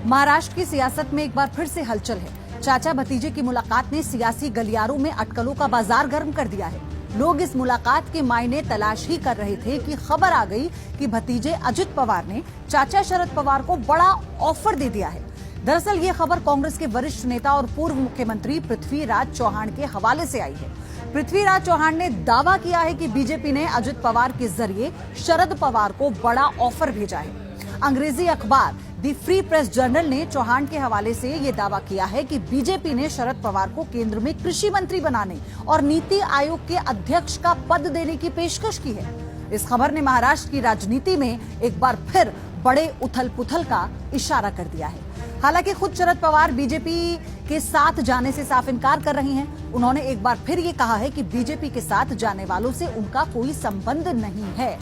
महाराष्ट्र की सियासत में एक बार फिर से हलचल है। चाचा भतीजे की मुलाकात ने सियासी गलियारों में अटकलों का बाजार गर्म कर दिया है। लोग इस मुलाकात के मायने तलाश ही कर रहे थे कि खबर आ गई कि भतीजे अजित पवार ने चाचा शरद पवार को बड़ा ऑफर दे दिया है। दरअसल ये खबर कांग्रेस के वरिष्ठ नेता और पूर्व मुख्यमंत्री पृथ्वीराज चौहान के हवाले से आई है। पृथ्वीराज चौहान ने दावा किया है कि बीजेपी ने अजित पवार के जरिए शरद पवार को बड़ा ऑफर भेजा है। अंग्रेजी अखबार दी फ्री प्रेस जर्नल ने चौहान के हवाले से ये दावा किया है कि बीजेपी ने शरद पवार को केंद्र में कृषि मंत्री बनाने और नीति आयोग के अध्यक्ष का पद देने की पेशकश की है। इस खबर ने महाराष्ट्र की राजनीति में एक बार फिर बड़े उथल पुथल का इशारा कर दिया है। हालांकि खुद शरद पवार बीजेपी के साथ जाने से साफ इनकार कर रही हैं। उन्होंने एक बार फिर ये कहा है कि बीजेपी के साथ जाने वालों से उनका कोई संबंध नहीं है।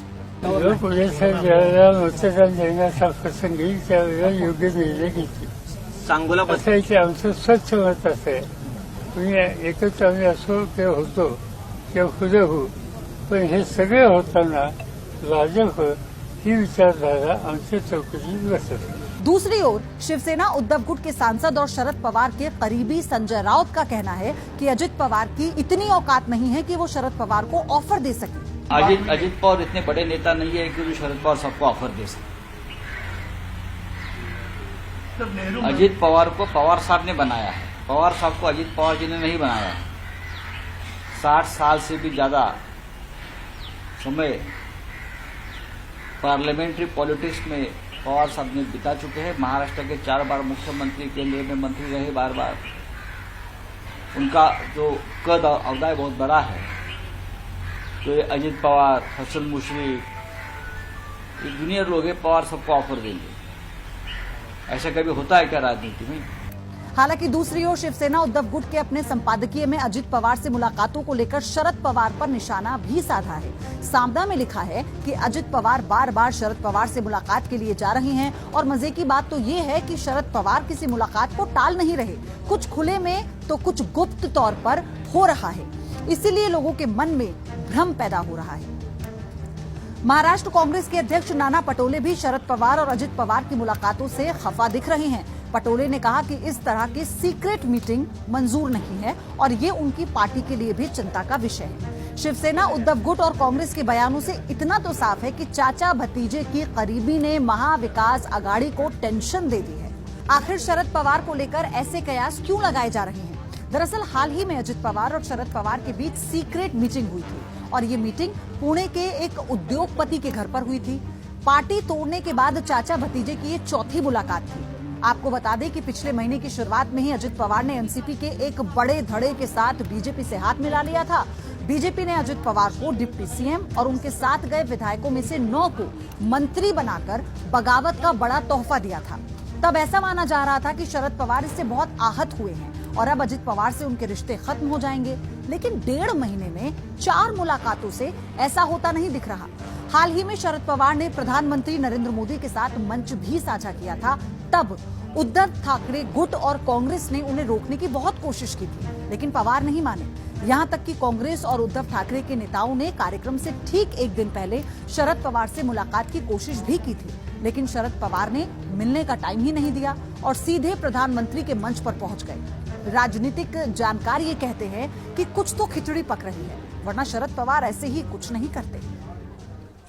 देण्याचा प्रसंगी त्यावेळेला योग्य निर्णय घेतले. असायचे आमचं स्वच्छ मत असे एकत्र आम्ही असो किंवा होतो किंवा खुदे हो, पण हे सगळे होताना भाजप ही विचारधारा आमच्या चौकशीत बसत. दूसरी ओर शिवसेना उद्धव गुट के सांसद और शरद पवार के करीबी संजय राउत का कहना है कि अजित पवार की इतनी औकात नहीं है कि वो शरद पवार को ऑफर दे सके। अजित पवार इतने बड़े नेता नहीं है कि जो शरद पवार सबको ऑफर दे सके। अजित पवार को पवार साहब ने बनाया है, पवार साहब को अजित पवार जी ने नहीं बनाया है। 60 साल से भी ज्यादा समय पार्लियामेंट्री पॉलिटिक्स में पवार साहब ने बिता चुके हैं। महाराष्ट्र के 4 बार मुख्यमंत्री, केंद्र में मंत्री रहे बार बार। उनका जो कद अवदाय बहुत बड़ा है। तो ये अजित पवार, हसन मुश्रीफ, ये जूनियर लोग हैं, पवार सबको ऑफर देंगे। ऐसा कभी होता है क्या राजनीति में? हालांकि दूसरी ओर शिवसेना उद्धव गुट के अपने संपादकीय में अजित पवार से मुलाकातों को लेकर शरद पवार पर निशाना भी साधा है। सामदा में लिखा है कि अजित पवार बार बार शरद पवार से मुलाकात के लिए जा रहे हैं और मजे की बात तो ये है कि शरद पवार किसी मुलाकात को टाल नहीं रहे। कुछ खुले में तो कुछ गुप्त तौर पर हो रहा है। इसीलिए लोगों के मन में भ्रम पैदा हो रहा है। महाराष्ट्र कांग्रेस के अध्यक्ष नाना पटोले भी शरद पवार और अजित पवार की मुलाकातों से खफा दिख रहे हैं। पटोले ने कहा कि इस तरह की सीक्रेट मीटिंग मंजूर नहीं है और ये उनकी पार्टी के लिए भी चिंता का विषय है। शिवसेना उद्धव गुट और कांग्रेस के बयानों से इतना तो साफ है कि चाचा भतीजे की करीबी ने महाविकास अघाड़ी को टेंशन दे दी है। आखिर शरद पवार को लेकर ऐसे कयास क्यों लगाए जा रहे हैं? दरअसल हाल ही में अजित पवार और शरद पवार के बीच सीक्रेट मीटिंग हुई थी और ये मीटिंग पुणे के एक उद्योगपति के घर पर हुई थी। पार्टी तोड़ने के बाद चाचा भतीजे की ये चौथी मुलाकात थी। आपको बता दें कि पिछले महीने की शुरुआत में ही अजित पवार ने एनसीपी के एक बड़े धड़े के साथ बीजेपी से हाथ मिला लिया था। बीजेपी ने अजित पवार को डिप्टी सीएम और उनके साथ गए विधायकों में से 9 को मंत्री बनाकर बगावत का बड़ा तोहफा दिया था। तब ऐसा माना जा रहा था कि शरद पवार इससे बहुत आहत हुए हैं और अब अजित पवार से उनके रिश्ते खत्म हो जाएंगे। लेकिन 1.5 महीने में 4 मुलाकातों से ऐसा होता नहीं दिख रहा। हाल ही में शरद पवार ने प्रधानमंत्री नरेंद्र मोदी के साथ मंच भी साझा किया था। तब उद्धव ठाकरे गुट और कांग्रेस ने उन्हें रोकने की बहुत कोशिश की थी, लेकिन पवार नहीं माने। यहाँ तक कि कांग्रेस और उद्धव ठाकरे के नेताओं ने कार्यक्रम से ठीक एक दिन पहले शरद पवार से मुलाकात की कोशिश भी की थी, लेकिन शरद पवार ने मिलने का टाइम ही नहीं दिया और सीधे प्रधानमंत्री के मंच पर पहुंच गए। राजनीतिक जानकार ये कहते हैं कि कुछ तो खिचड़ी पक रही है, वरना शरद पवार ऐसे ही कुछ नहीं करते।